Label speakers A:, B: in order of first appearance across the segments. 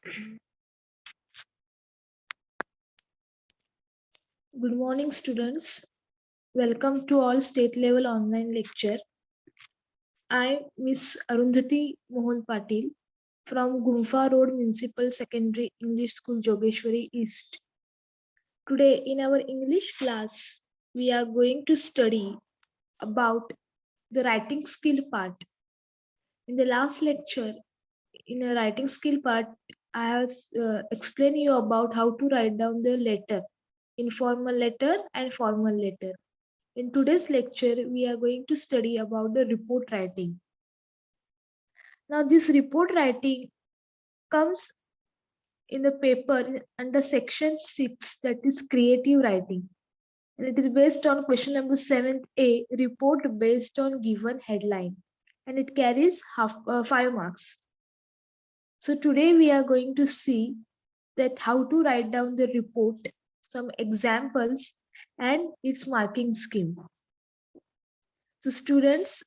A: Good morning, students. Welcome to all state level online lecture. I Miss Arundhati Mohan Patil from Gumfa Road Municipal Secondary English School, Jogeshwari East. Today in our English class, we are going to study about the writing skill part. In the last lecture, in a writing skill part, I have explained you about how to write down the letter, informal letter and formal letter. In today's lecture, we are going to study about the report writing. Now, this report writing comes in the paper under section 6, that is creative writing. And it is based on question number 7A, report based on given headline. And it carries 5 marks. So today we are going to see that how to write down the report, some examples, and its marking scheme. So students,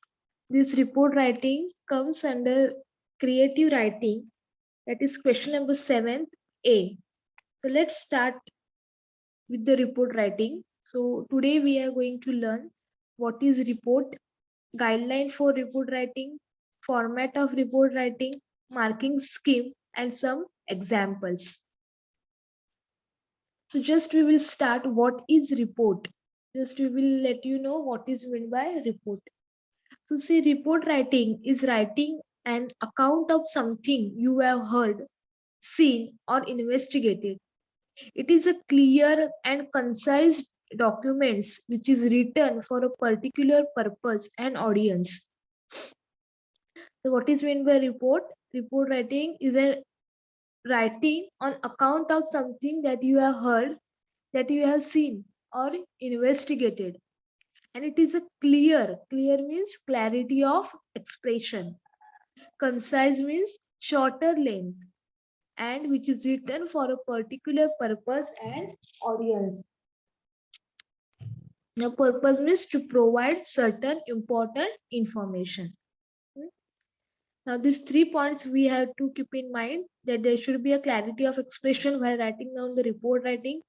A: this report writing comes under creative writing, that is question number 7A. So let's start with the report writing. So today we are going to learn what is report, guideline for report writing, format of report writing, marking scheme, and some examples. So just we will start what is report. Just we will let you know what is meant by report. So see, report writing is writing an account of something you have heard, seen, or investigated. It is a clear and concise documents which is written for a particular purpose and audience. So what is meant by report? Report writing is a writing on account of something that you have heard, that you have seen or investigated. And it is a clear means clarity of expression. Concise means shorter length, and which is written for a particular purpose and audience. The purpose means to provide certain important information. Now these 3 points we have to keep in mind, that there should be a clarity of expression while writing down the report writing.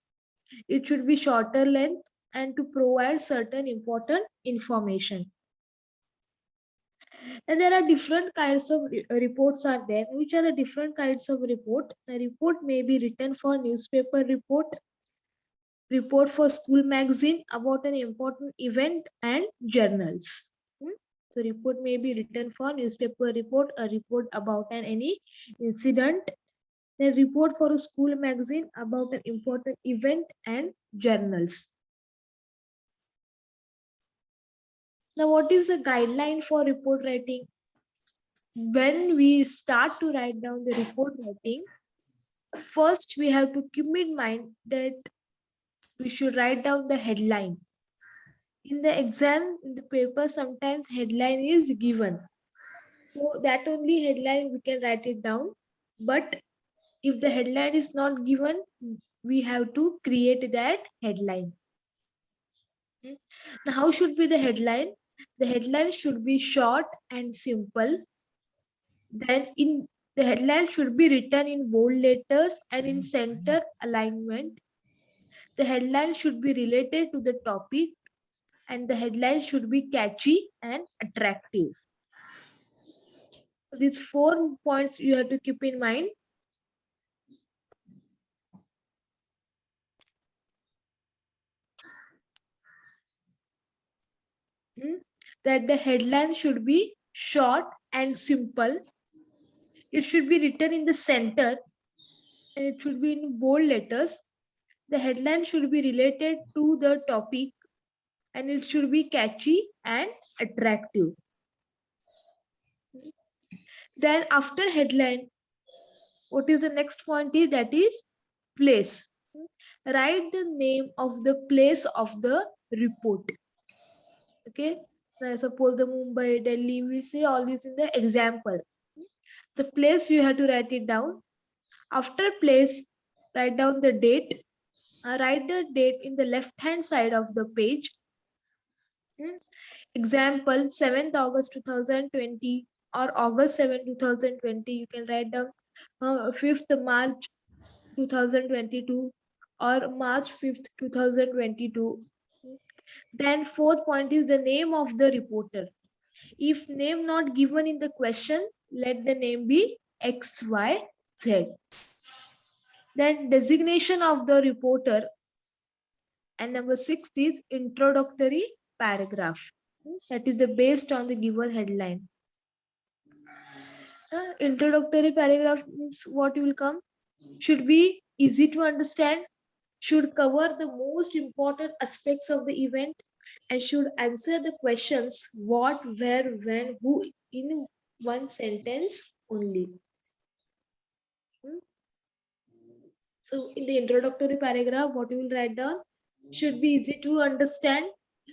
A: It should be shorter length and to provide certain important information. And there are different kinds of reports are there. Which are the different kinds of report? The report may be written for newspaper report, report for school magazine about an important event, and journals. So report may be written for newspaper report, a report about any incident, then report for a school magazine about an important event, and journals. Now, what is the guideline for report writing? When we start to write down the report writing, first we have to keep in mind that we should write down the headline. In the exam, in the paper, sometimes headline is given. So that only headline we can write it down. But if the headline is not given, we have to create that headline. Now, how should be the headline? The headline should be short and simple. Then the headline should be written in bold letters and in center alignment. The headline should be related to the topic, and the headline should be catchy and attractive. So these 4 points you have to keep in mind. That the headline should be short and simple. It should be written in the center and it should be in bold letters. The headline should be related to the topic and it should be catchy and attractive. Then after headline, what is the next point is that is place. Write the name of the place of the report. Okay, now suppose the Mumbai, Delhi, we see all this in the example. The place you have to write it down. After place, write down the date. Write the date in the left hand side of the page. Example 7th August 2020 or August 7, 2020. You can write down 5th March 2022 or March 5th, 2022. Then fourth point is the name of the reporter. If name not given in the question, let the name be XYZ. Then designation of the reporter. And number 6 is introductory paragraph. That is the based on the given headline. Introductory paragraph means what will come? Should be easy to understand, should cover the most important aspects of the event, and should answer the questions what, where, when, who in one sentence only. So in the introductory paragraph, what you will write down? Should be easy to understand,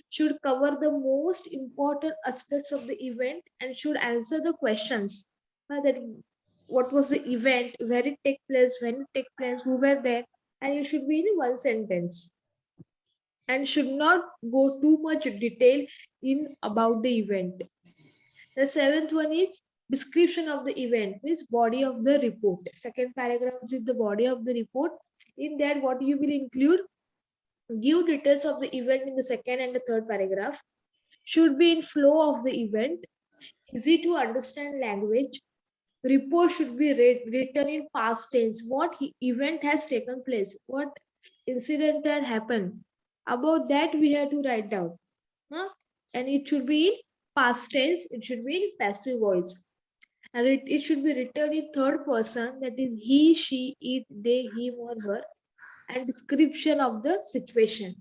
A: should cover the most important aspects of the event, and should answer the questions that what was the event, where it take place, when it take place, who were there, and it should be in one sentence and should not go too much detail in about the event. The seventh one is description of the event, means body of the report. Second paragraph is the body of the report. In that, what you will include? Give details of the event in the second and the third paragraph. Should be in flow of the event. Easy to understand language. Report should be written in past tense. What event has taken place? What incident had happened? About that we have to write down. And it should be in past tense. It should be in passive voice. And it should be written in third person. That is he, she, it, they, him or her. And description of the situation.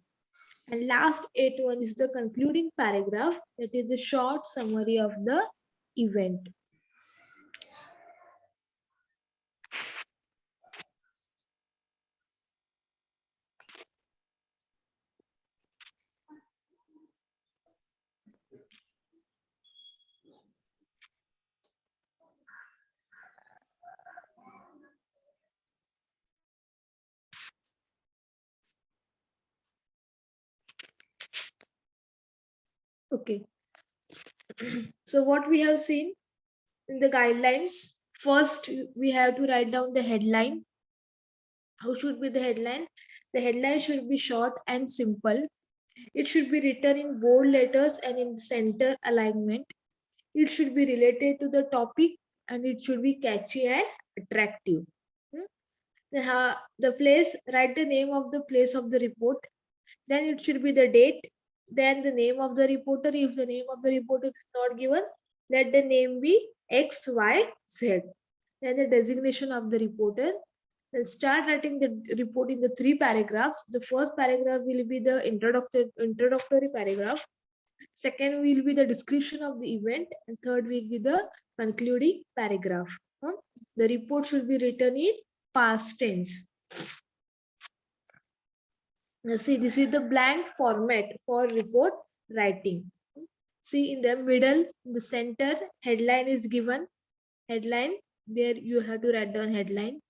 A: And last 8 one is the concluding paragraph. That is the short summary of the event. Okay. So what we have seen in the guidelines, first we have to write down the headline. How should be the headline? The headline should be short and simple. It should be written in bold letters and in center alignment. It should be related to the topic and it should be catchy and attractive. The place, write the name of the place of the report. Then it should be the date. Then the name of the reporter. If the name of the reporter is not given, let the name be XYZ. Then the designation of the reporter. Then start writing the report in the 3 paragraphs. The first paragraph will be the introductory paragraph. Second will be the description of the event, and third will be the concluding paragraph. The report should be written in past tense. Now see, this is the blank format for report writing. See, in the middle, in the center, headline is given. Headline, there you have to write down headline.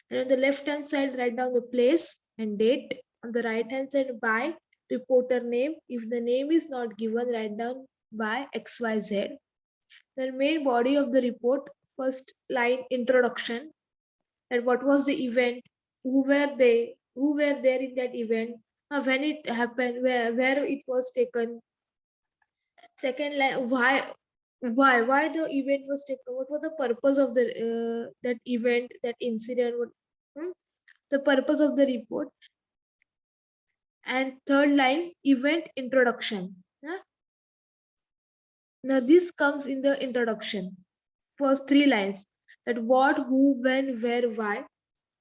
A: And on the left hand side, write down the place and date. On the right hand side, by reporter name. If the name is not given, write down by XYZ. The main body of the report, first line introduction. And what was the event? Who were they? Who were there in that event? When it happened? Where it was taken? Second line, why the event was taken? What was the purpose of the that event, that incident? The purpose of the report. And third line, event introduction. Now this comes in the introduction. First 3 lines, that what, who, when, where, why.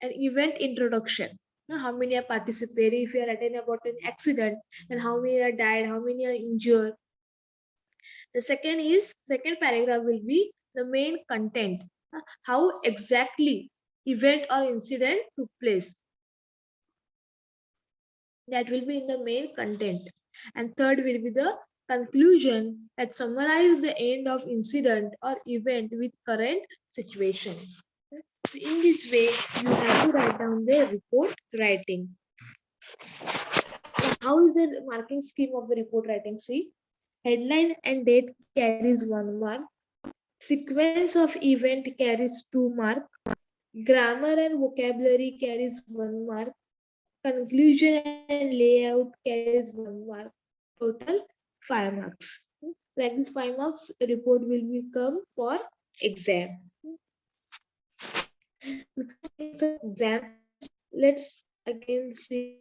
A: An event introduction. Now, how many are participating? If you are attending about an accident, and how many are died, how many are injured. The second paragraph will be the main content. How exactly event or incident took place. That will be in the main content. And third will be the conclusion that summarize the end of incident or event with current situation. So in this way, you have to write down the report writing. How is the marking scheme of the report writing? See, headline and date carries 1 mark. Sequence of event carries 2 mark. Grammar and vocabulary carries 1 mark. Conclusion and layout carries 1 mark. Total 5 marks. Like this 5 marks report will become for exam. Before seeing some examples, let's again see.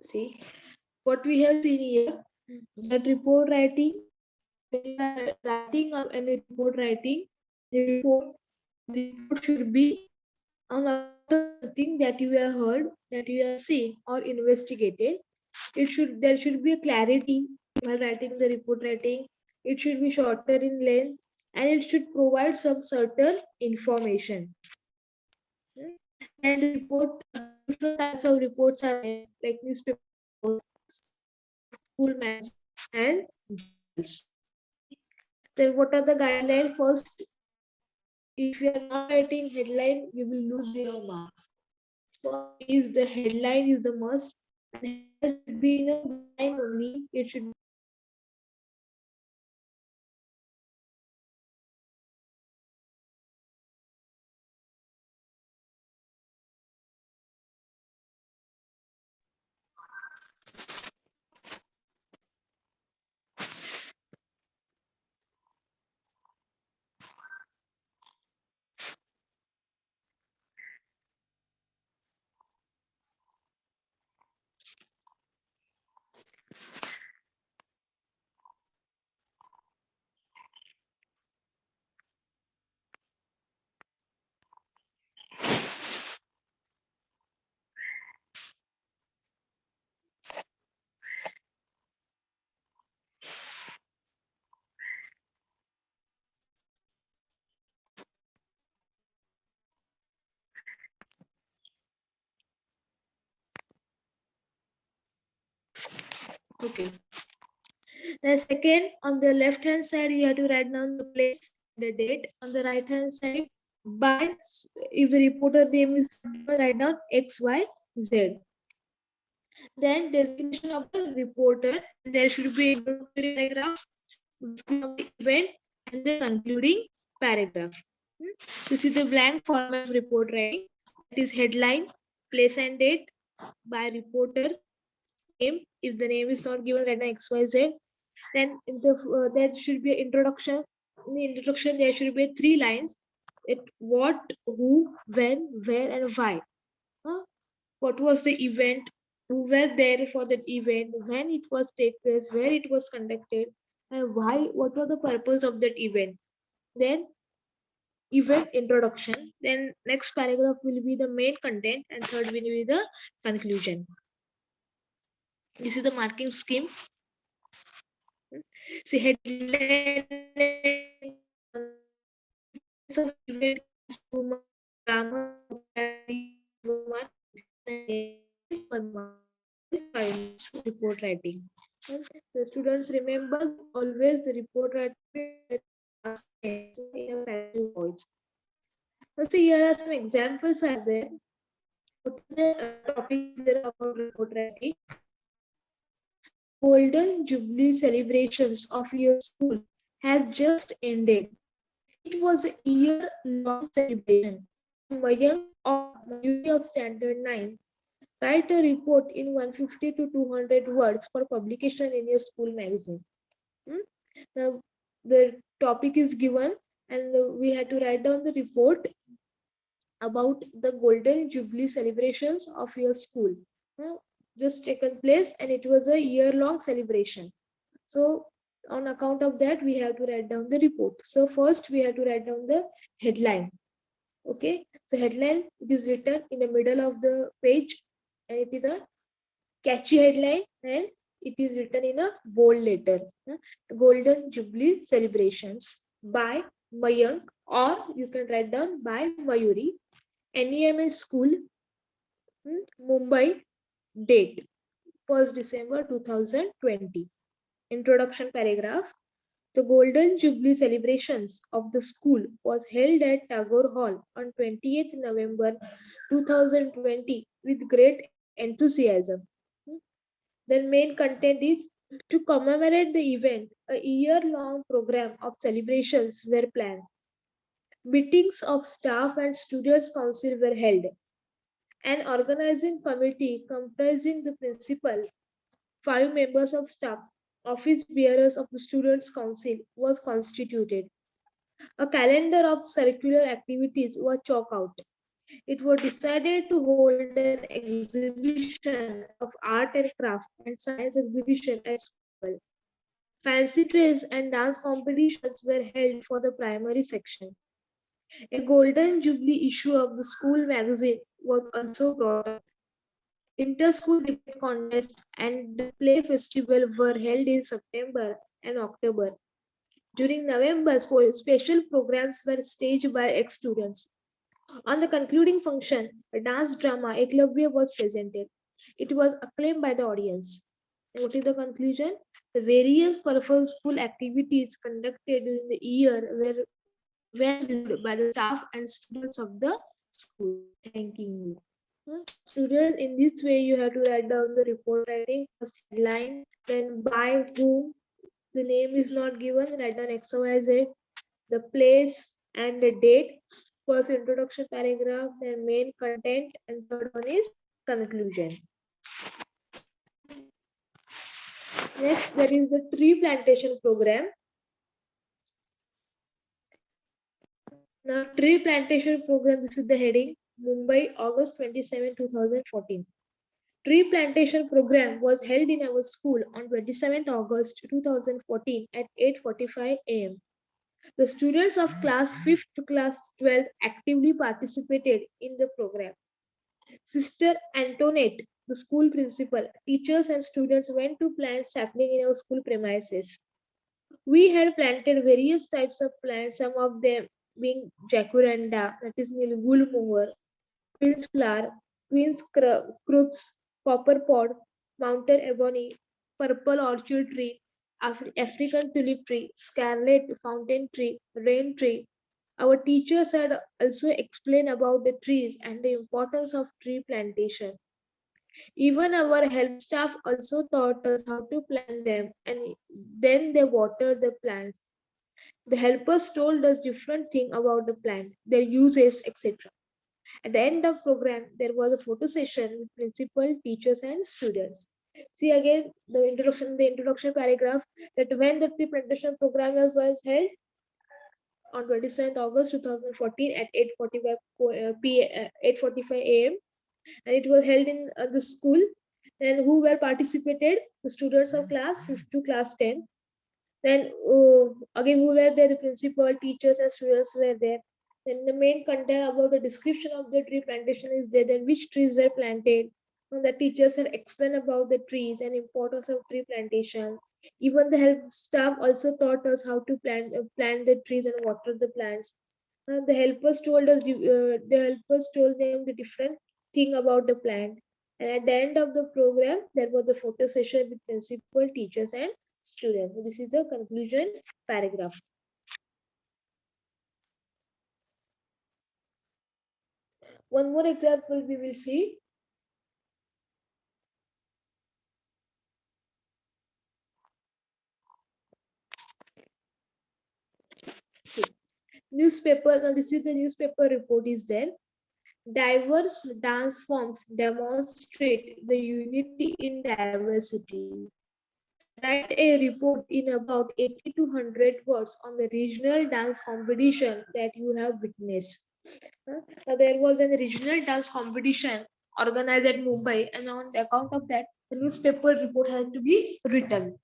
A: See what we have seen here. That report writing, when you are writing up any report writing, the report should be on account of something that you have heard, that you have seen or investigated. There should be a clarity while writing the report writing. It should be shorter in length and it should provide some certain information. And report, different types of reports are there, like newspaper reports, school magazines, and journals. Then what are the guidelines? First, if you are not writing headline, you will lose 0 marks. First is the headline is the must, and headline should be in a line only. It should okay. The second, on the left hand side, you have to write down the place, the date. On the right hand side, by if the reporter name is given, write down X, Y, Z. Then designation of the reporter. There should be a introductory paragraph, description of the event, and the concluding paragraph. This is the blank format of report writing. It is headline, place and date, by reporter, name. If the name is not given, write down X, Y, Z. Then in there should be an introduction. In the introduction, there should be 3 lines. What, who, when, where, and why. What was the event? Who were there for that event? When it was take place? Where it was conducted? And why? What was the purpose of that event? Then event introduction. Then next paragraph will be the main content, and third will be the conclusion. This is the marking scheme. See headline of event grammar report writing. And the students remember always the report writing in a passive voice. Now see here are some examples are there. What is the topics there about report writing? Golden Jubilee celebrations of your school has just ended. It was a year-long celebration. Mayank or Mayuri of Standard 9 write a report in 150 to 200 words for publication in your school magazine. Now, the topic is given and we had to write down the report about the Golden Jubilee celebrations of your school. Just taken place and it was a year-long celebration. So on account of that, we have to write down the report. So first we have to write down the headline. Okay, so headline, it is written in the middle of the page and it is a catchy headline and it is written in a bold letter. Golden Jubilee celebrations by Mayank, or you can write down by Mayuri. NEMS school, Mumbai, date 1st December 2020. Introduction paragraph. The Golden Jubilee celebrations of the school was held at Tagore Hall on 20th November 2020 with great enthusiasm. The main content is to commemorate the event. A year-long program of celebrations were planned. Meetings of staff and students' council were held. An organizing committee comprising the principal, 5 members of staff, office bearers of the Students' Council was constituted. A calendar of circular activities was chalked out. It was decided to hold an exhibition of art and craft and science exhibition at school level. Fancy dress and dance competitions were held for the primary section. A Golden Jubilee issue of the school magazine was also brought up. Inter-school debate contest and the play festival were held in September and October. During November, special programs were staged by ex-students. On the concluding function, a dance drama Eklavya was presented. It was acclaimed by the audience. What is the conclusion? The various purposeful activities conducted during the year were well received by the staff and students of the school. Thank you. Students, in this way, you have to write down the report writing, first headline, then by whom, the name is not given, write down XYZ, the place and the date, first introduction paragraph, then main content, and third one is conclusion. Next, there is the tree plantation program. Now, tree plantation program, this is the heading, Mumbai, August 27, 2014. Tree plantation program was held in our school on 27th August 2014 at 8:45 am. The students of class 5th to class 12th actively participated in the program. Sister Antoinette, the school principal, teachers and students went to plant sapling in our school premises. We had planted various types of plants, some of them being jacaranda, that is Nilgul moor, Queen's flower, Queen's krups, copper pod, mountain ebony, purple orchid tree, African tulip tree, scarlet fountain tree, rain tree. Our teachers had also explained about the trees and the importance of tree plantation. Even our help staff also taught us how to plant them and then they watered the plants. The helpers told us different things about the plant, their uses, etc. At the end of program, there was a photo session with principal, teachers, and students. See again the introduction paragraph that when the tree plantation program was held on 27th August 2014 at 8:45 a.m. and it was held in the school. Then who were participated? The students of class 5 to class 10. Then again who were there? The principal, teachers, and students were there. Then the main content about the description of the tree plantation is there. Then which trees were planted. And the teachers had explained about the trees and importance of tree plantation. Even the help staff also taught us how to plant the trees and water the plants. The helpers told us the helpers told them the different thing about the plant. And at the end of the program, there was a photo session with principal, teachers, and students. This is the conclusion paragraph. One more example we will see. Newspaper. Now this is the newspaper report is there. Diverse dance forms demonstrate the unity in diversity. Write a report in about 80 to 100 words on the regional dance competition that you have witnessed. Now, there was a regional dance competition organized at Mumbai, and on the account of that, the newspaper report had to be written.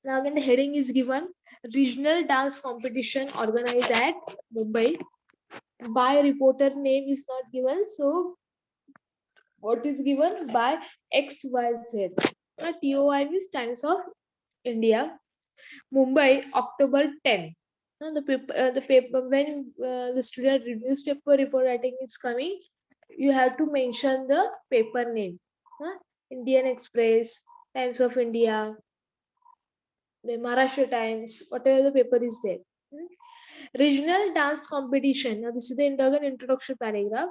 A: Now, again, the heading is given regional dance competition organized at Mumbai. By reporter name is not given, so what is given by XYZ. TOI means Times of India, Mumbai, October 10. The paper when the student newspaper report writing is coming, you have to mention the paper name. Indian Express, Times of India, the Maharashtra Times, whatever the paper is there. Hmm. Regional dance competition. Now, this is the introduction paragraph.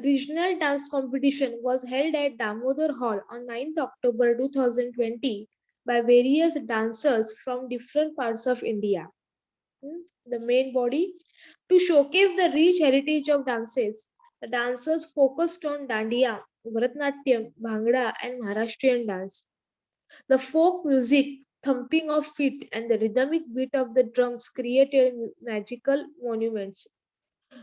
A: Regional dance competition was held at Damodar Hall on 9th October 2020 by various dancers from different parts of India. The main body to showcase the rich heritage of dances. The dancers focused on Dandiya, Bharatnatyam, Bhangra, and Maharashtrian dance. The folk music, thumping of feet, and the rhythmic beat of the drums created magical monuments.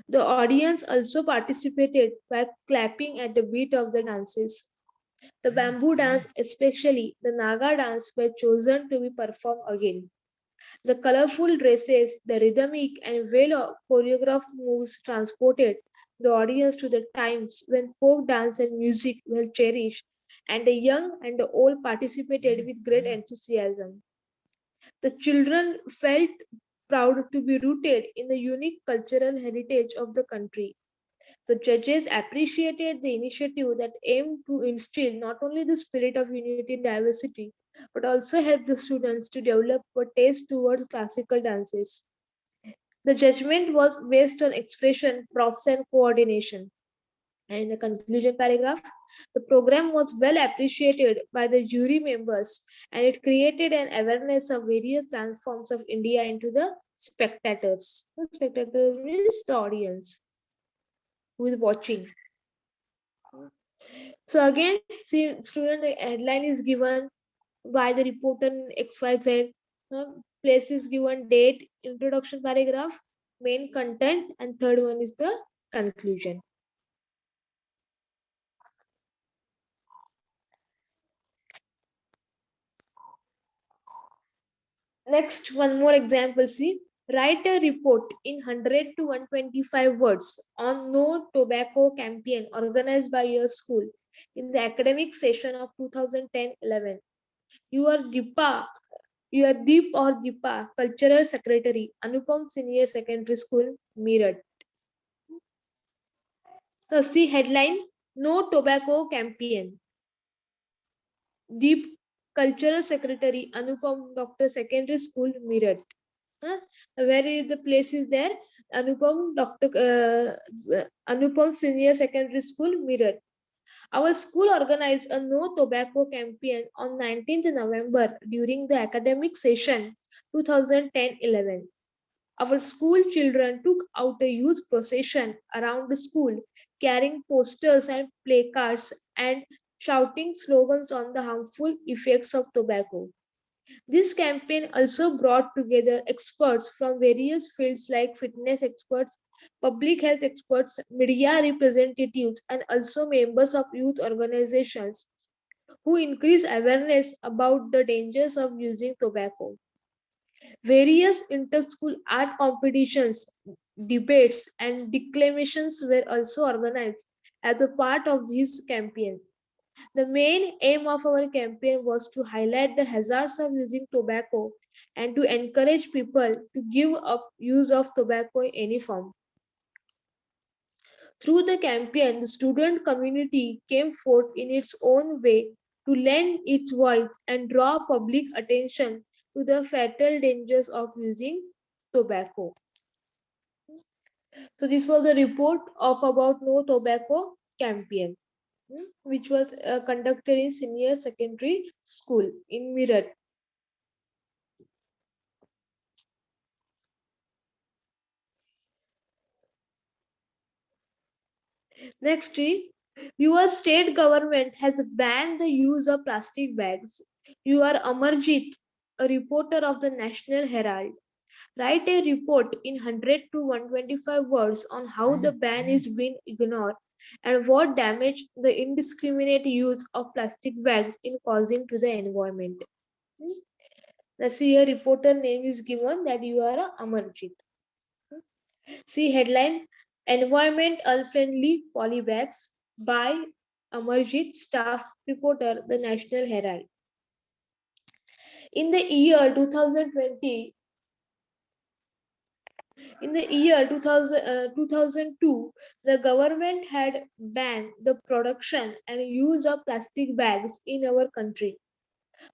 A: The audience also participated by clapping at the beat of the dances. The bamboo dance, especially the Naga dance, were chosen to be performed again. The colorful dresses, the rhythmic and well choreographed moves transported the audience to the times when folk dance and music were cherished, and the young and the old participated with great enthusiasm. The children felt proud to be rooted in the unique cultural heritage of the country. The judges appreciated the initiative that aimed to instill not only the spirit of unity and diversity, but also help the students to develop a taste towards classical dances. The judgment was based on expression, props, and coordination. And in the conclusion paragraph, the program was well appreciated by the jury members and it created an awareness of various dance forms of India into the spectators. The spectators means the audience who is watching. So again, see, student, the headline is given by the reporter in XYZ. Place is given, date, introduction paragraph, main content, and third one is the conclusion. Next, one more example. See, write a report in 100 to 125 words on no tobacco campaign organized by your school in the academic session of 2010-11. You are DIPA, you are Deep or DIPA, Cultural Secretary, Anupam Senior Secondary School, Meerut. The see headline, no tobacco campaign. Deep Cultural Secretary, Anupam Doctor Secondary School, Meerut. Where is the place is there? Anupam Senior Secondary School, Meerut. Our school organized a no tobacco campaign on 19th November during the academic session 2010-11. Our school children took out a youth procession around the school, carrying posters and placards and shouting slogans on the harmful effects of tobacco. This campaign also brought together experts from various fields like fitness experts, public health experts, media representatives, and also members of youth organizations who increase awareness about the dangers of using tobacco. Various inter-school art competitions, debates, and declamations were also organized as a part of this campaign. The main aim of our campaign was to highlight the hazards of using tobacco and to encourage people to give up use of tobacco in any form. Through the campaign, the student community came forth in its own way to lend its voice and draw public attention to the fatal dangers of using tobacco. So this was a report of about no tobacco campaign, which was conducted in senior secondary school in Meerut. Next, your state government has banned the use of plastic bags. You are Amarjit, a reporter of the National Herald. Write a report in 100 to 125 words on how the ban is being ignored and what damage the indiscriminate use of plastic bags is causing to the environment. Let's see, a reporter name is given that you are Amarjit. See headline, Environment Unfriendly Polybags by Amarjit, staff reporter, the National Herald. In the year 2020, in the year 2002, the government had banned the production and use of plastic bags in our country.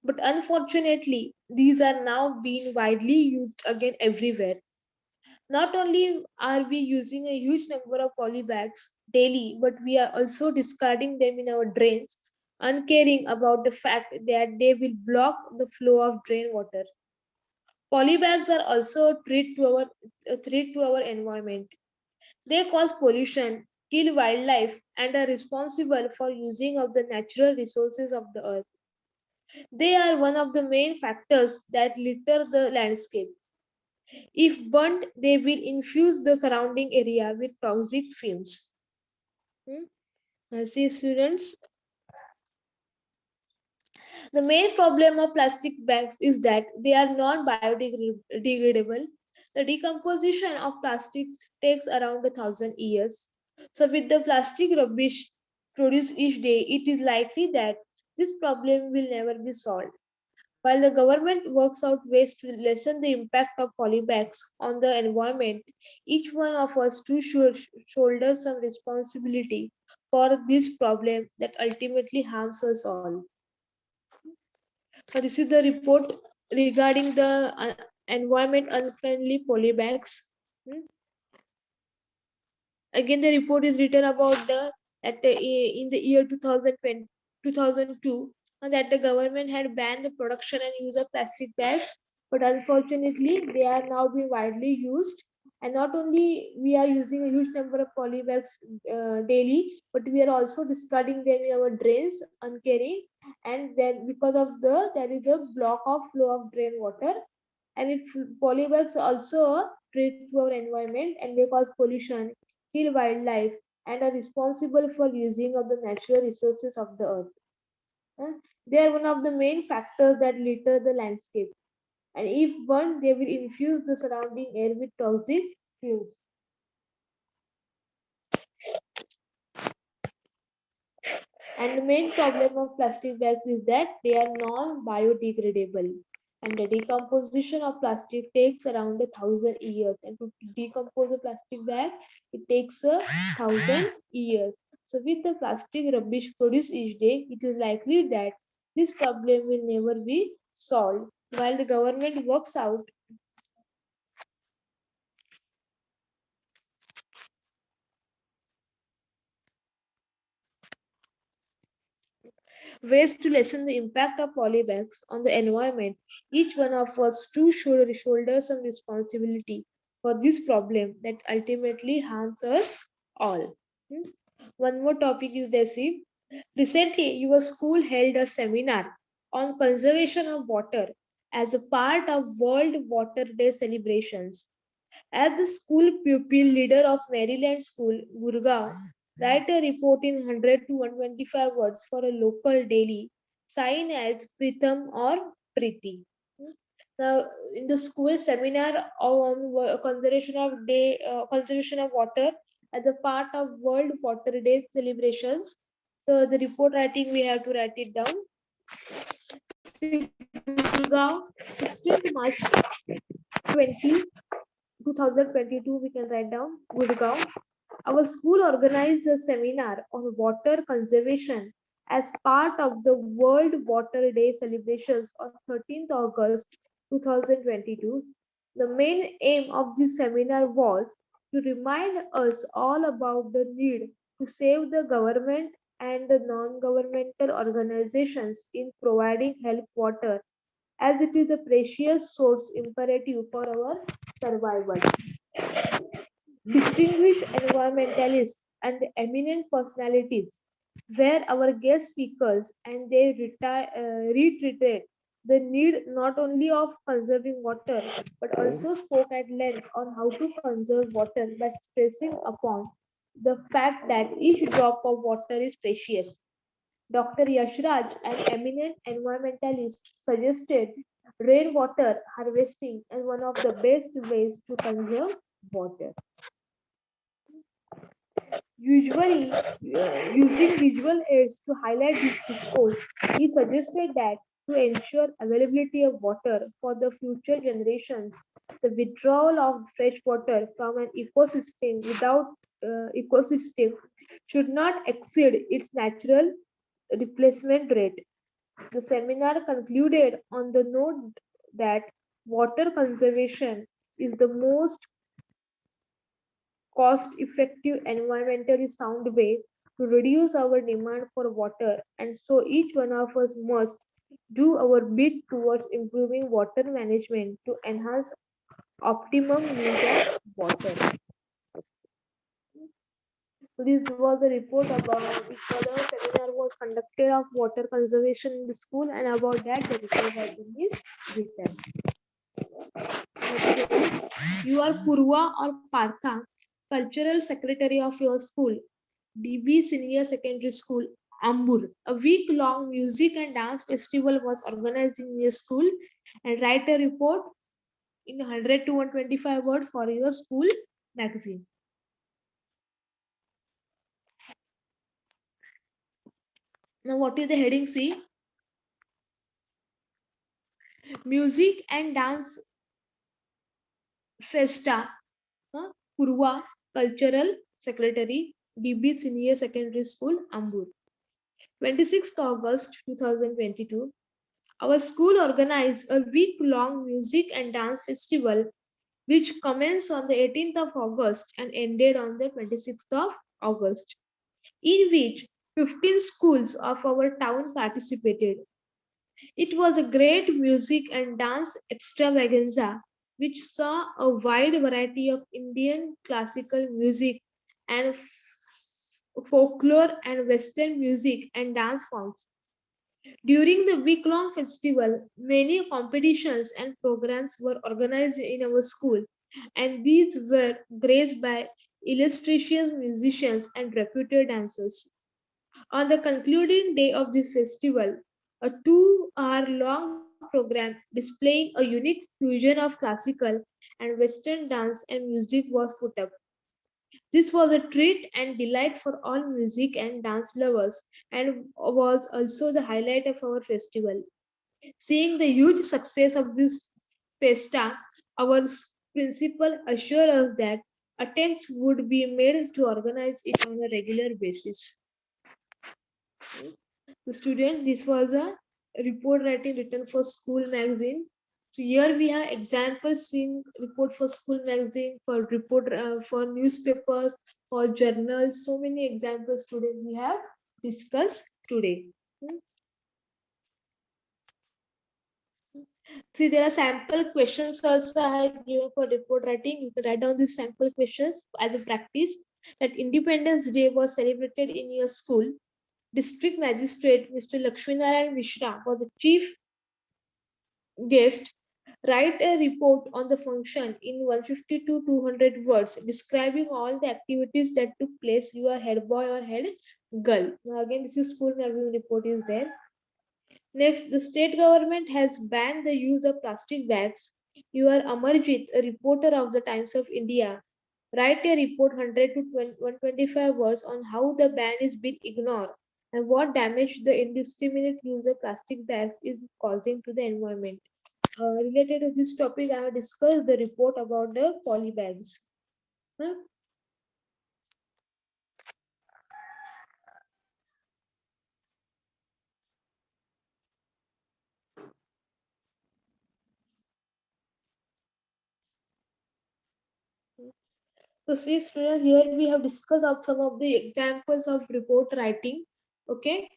A: But unfortunately, these are now being widely used again everywhere. Not only are we using a huge number of polybags daily, but we are also discarding them in our drains, uncaring about the fact that they will block the flow of drain water. Polybags are also a threat to our environment. They cause pollution, kill wildlife, and are responsible for using of the natural resources of the earth. They are one of the main factors that litter the landscape. If burnt, they will infuse the surrounding area with toxic fumes. Hmm? See, students, the main problem of plastic bags is that they are non-biodegradable. The decomposition of plastics takes around 1,000 years. So, with the plastic rubbish produced each day, it is likely that this problem will never be solved. While the government works out ways to lessen the impact of polybags on the environment, each one of us too should shoulder some responsibility for this problem that ultimately harms us all. So this is the report regarding the environment unfriendly polybags. Hmm. Again, the report is written about in the year 2020, 2002, and that the government had banned the production and use of plastic bags, but unfortunately they are now being widely used. And not only we are using a huge number of polybags daily, but we are also discarding them in our drains, uncaring, and then because of there is a block of flow of drain water, and polybags also a threat to our environment, and they cause pollution, kill wildlife, and are responsible for using of the natural resources of the earth. Uh, They are one of the main factors that litter the landscape, and if burned, they will infuse the surrounding air with toxic fumes. And the main problem of plastic bags is that they are non-biodegradable. And the decomposition of plastic takes around 1,000 years. And to decompose a plastic bag, it takes 1,000 years. So with the plastic rubbish produced each day, it is likely that this problem will never be solved. While the government works out ways to lessen the impact of polybags on the environment, each one of us too should shoulder some responsibility for this problem that ultimately harms us all. Hmm. One more topic is Desi. Recently, your school held a seminar on conservation of water as a part of World Water Day celebrations. As the school pupil leader of Maryland School, Gurgaon, write a report in 100 to 125 words for a local daily, sign as Pritham or Priti. Now, in the school seminar on conservation of water as a part of World Water Day celebrations. So the report writing we have to write it down. Gurgaon, 16th March 20 2022, we can write down Gurgaon. Our school organized a seminar on water conservation as part of the World Water Day celebrations on 13th August 2022. The main aim of this seminar was to remind us all about the need to save the government and the non-governmental organizations in providing health water, as it is a precious source imperative for our survival. Distinguished environmentalists and eminent personalities were our guest speakers, and they reiterated the need not only of conserving water but also spoke at length on how to conserve water by stressing upon the fact that each drop of water is precious. Dr. Yashraj, an eminent environmentalist, suggested rainwater harvesting as one of the best ways to conserve water. Usually, using visual aids to highlight this discourse, he suggested that to ensure availability of water for the future generations, the withdrawal of fresh water from an ecosystem should not exceed its natural replacement rate. The seminar concluded on the note that water conservation is the most cost-effective environmentally sound way to reduce our demand for water, and so each one of us must do our bit towards improving water management to enhance optimum use of water. So this was a report about which was a seminar was conducted of water conservation in the school, and about that the report has been written. You are Purva or Partha, cultural secretary of your school, DB Senior Secondary School, Ambur. A week-long music and dance festival was organized in your school, and write a report in 100 to 125 words for your school magazine. Now, what is the heading? See, music and dance festa. Purva, cultural secretary, DB Senior Secondary School, Ambur. 26th August 2022. Our school organized a week-long music and dance festival which commenced on the 18th of August and ended on the 26th of August, in which 15 schools of our town participated. It was a great music and dance extravaganza which saw a wide variety of Indian classical music and folklore and Western music and dance forms. During the week-long festival, many competitions and programs were organized in our school, and these were graced by illustrious musicians and reputed dancers. On the concluding day of this festival, a 2-hour long program displaying a unique fusion of classical and Western dance and music was put up. This was a treat and delight for all music and dance lovers, and was also the highlight of our festival. Seeing the huge success of this festa, our principal assured us that attempts would be made to organize it on a regular basis. The student, this was a report writing written for school magazine. So here we have examples in report for school magazine, for report for newspapers, for journals. So many examples student we have discussed today. See, there are sample questions also I have given for report writing. You can write down these sample questions as a practice. That Independence Day was celebrated in your school. District Magistrate Mr. Lakshminarayan Mishra was the chief guest. Write a report on the function in 150 to 200 words describing all the activities that took place. Your head boy or head girl. Now again, this is school magazine report is there. Next, the state government has banned the use of plastic bags. You are Amarjit, a reporter of the Times of India. Write a report 100 to 125 words on how the ban is being ignored and what damage the indiscriminate use of plastic bags is causing to the environment. Related to this topic, I have discussed the report about the poly bags. Huh? So see students, here we have discussed of some of the examples of report writing. Okay,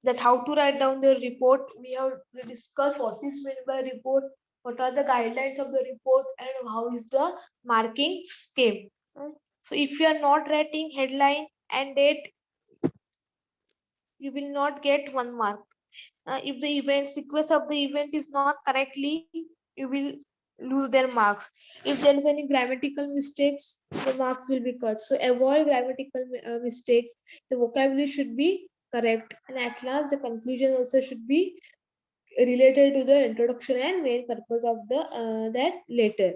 A: that how to write down the report. We have discussed what is meant by report, what are the guidelines of the report, and how is the marking scheme. So if you are not writing headline and date, you will not get 1 mark. If the event sequence of the event is not correctly, you will lose their marks. If there is any grammatical mistakes, the marks will be cut. So avoid grammatical mistake. The vocabulary should be correct, and at last the conclusion also should be related to the introduction and main purpose of the that letter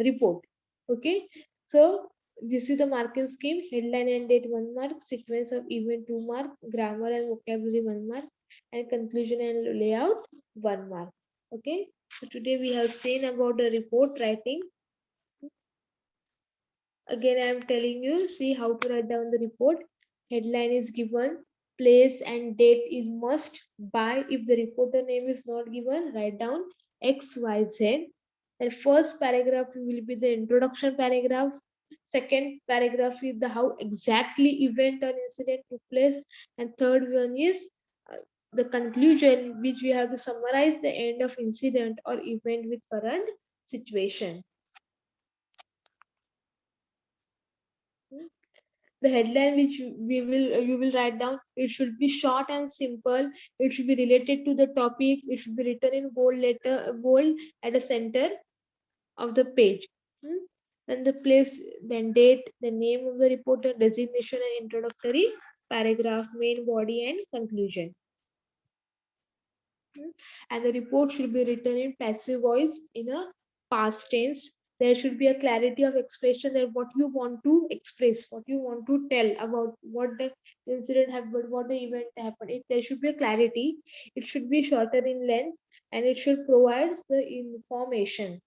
A: report. Okay, so this is the marking scheme: headline and date 1 mark, sequence of event 2 mark, grammar and vocabulary 1 mark, and conclusion and layout 1 mark. Okay, so today we have seen about the report writing. Again, I am telling you, see how to write down the report. Headline is given, place and date is must. By, if the reporter name is not given, write down XYZ. And first paragraph will be the introduction paragraph. Second paragraph is the how exactly event or incident took place. And third one is the conclusion, which we have to summarize the end of incident or event with current situation. The headline which you will write down, it should be short and simple. It should be related to the topic. It should be written in bold at the center of the page. Hmm. And the place, then date, the name of the reporter, designation and introductory paragraph, main body and conclusion. And the report should be written in passive voice in a past tense. There should be a clarity of expression that what you want to express, what you want to tell about what the incident happened, what the event happened. There should be a clarity. It should be shorter in length and it should provide the information.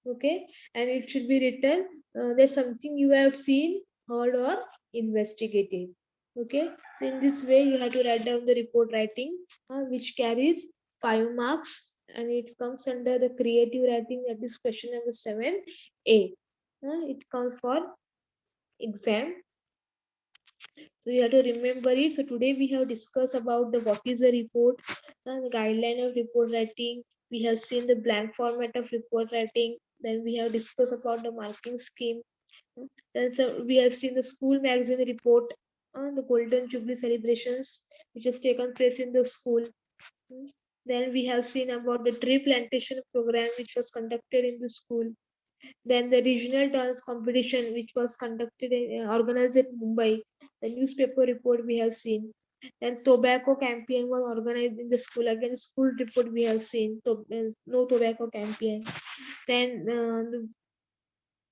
A: Okay, and it should be written. There's something you have seen, heard, or investigated. Okay, so in this way you have to write down the report writing, which carries 5 marks, and it comes under the creative writing, that is question number 7A. It comes for exam, so you have to remember it. So today we have discussed about the what is a report, the guideline of report writing. We have seen the blank format of report writing. Then we have discussed about the marking scheme. Then we have seen the school magazine report on the Golden Jubilee celebrations, which has taken place in the school. Mm. Then we have seen about the tree plantation program, which was conducted in the school. Then the regional dance competition, which was conducted organized in Mumbai. The newspaper report we have seen. Then tobacco campaign was organized in the school. Again, school report we have seen. No tobacco campaign. Then the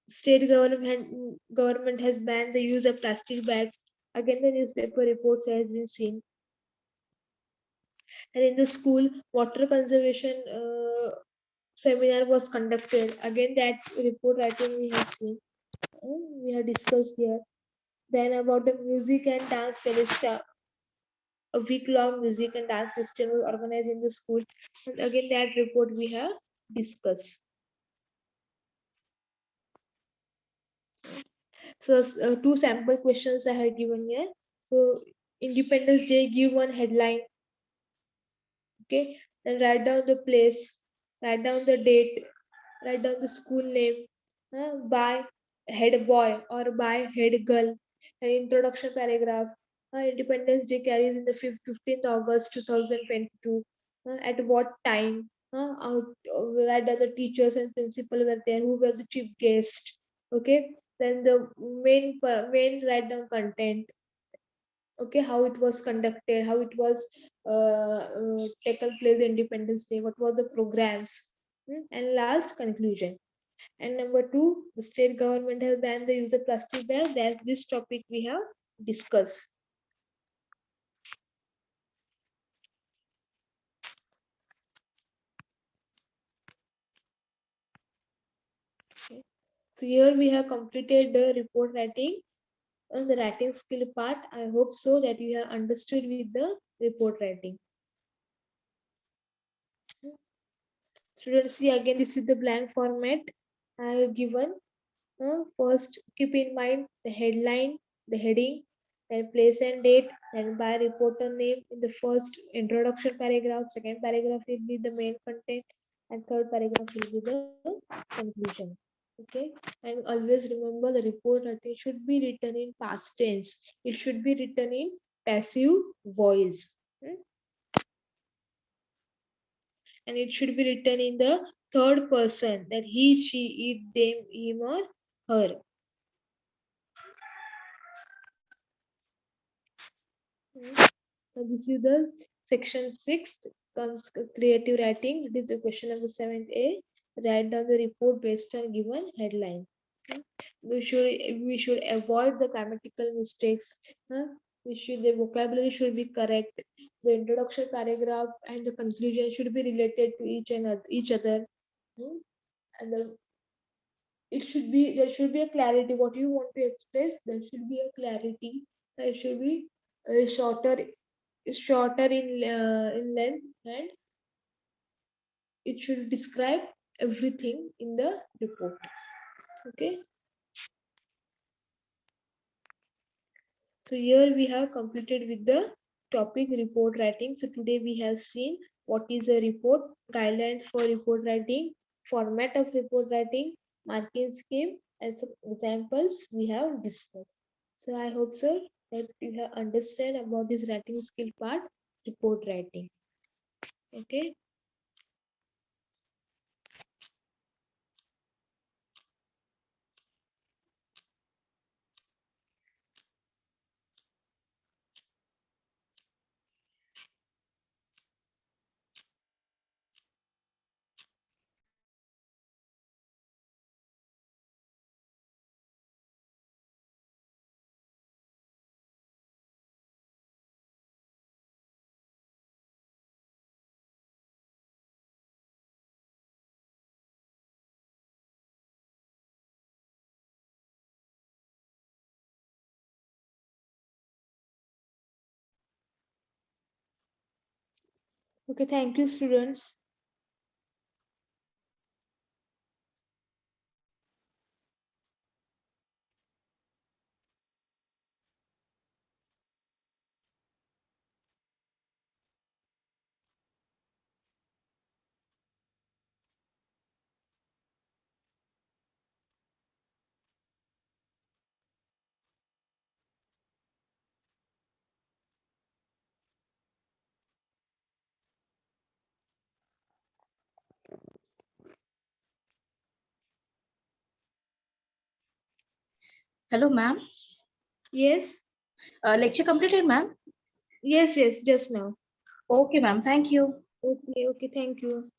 A: state government has banned the use of plastic bags. Again, the newspaper reports has been seen. And in the school, water conservation seminar was conducted. Again, that report writing we have seen. We have discussed here. Then about the music and dance fiesta, a week-long music and dance festival was organized in the school. And again, that report we have discussed. So, two sample questions I have given here. So, Independence Day, give one headline. Okay, then write down the place, write down the date, write down the school name, by head boy or by head girl. An introduction paragraph. Independence Day carries in the 15th August 2022. At what time? Write down the teachers and principal were there, who were the chief guest. Okay, then the main write down content. Okay, how it was conducted, how it was taken place Independence Day, what were the programs. And last, conclusion. And number two, the state government has banned the use of plastic bag. That's this topic we have discussed. Okay. So here we have completed the report writing and the writing skill part. I hope so that you have understood with the report writing. Students, see again, this is the blank format I have given. First, keep in mind the headline, the heading, then place and date, then by reporter name in the first introduction paragraph. Second paragraph will be the main content, and third paragraph will be the conclusion. Okay, and always remember the report writing should be written in past tense. It should be written in passive voice. And it should be written in the third person, that he, she, it, them, him, or her. So this is the section 6 comes creative writing. It is the question number 7A. Write down the report based on given headline. We should avoid the grammatical mistakes. The vocabulary should be correct. The introduction paragraph and the conclusion should be related to each other. And there should be a clarity. What you want to express, there should be a clarity. There should be shorter in length, and it should describe everything in the report. Okay. So here we have completed with the topic report writing. So today we have seen what is a report, guidelines for report writing, format of report writing, marking scheme, and some examples we have discussed. So I hope, sir, that you have understand about this writing skill part, report writing. Okay. Okay, thank you, students.
B: Hello, ma'am.
A: Yes.
B: Lecture completed, ma'am.
A: Yes, just now.
B: Okay, ma'am. Thank you.
A: Okay, thank you.